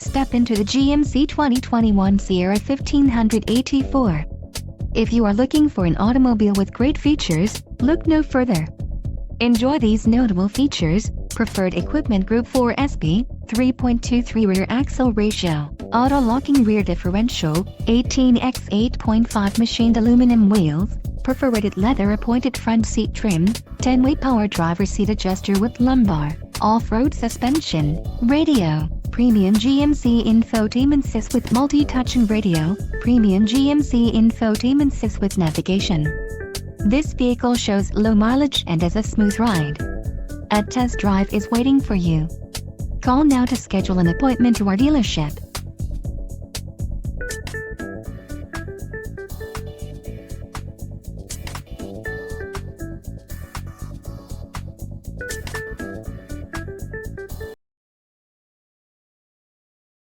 step into the GMC 2021 Sierra 1500 AT4. If you are looking for an automobile with great features, look no further. Enjoy these notable features: preferred equipment group 4SP, 3.23 rear axle ratio, auto-locking rear differential, 18x8.5 machined aluminum wheels, perforated leather appointed front seat trim, 10-way power driver seat adjuster with lumbar, off-road suspension, radio, premium GMC infotainment system with multi-touching radio, premium GMC infotainment system with navigation. This vehicle shows low mileage and has a smooth ride. A test drive is waiting for you. Call now to schedule an appointment to our dealership.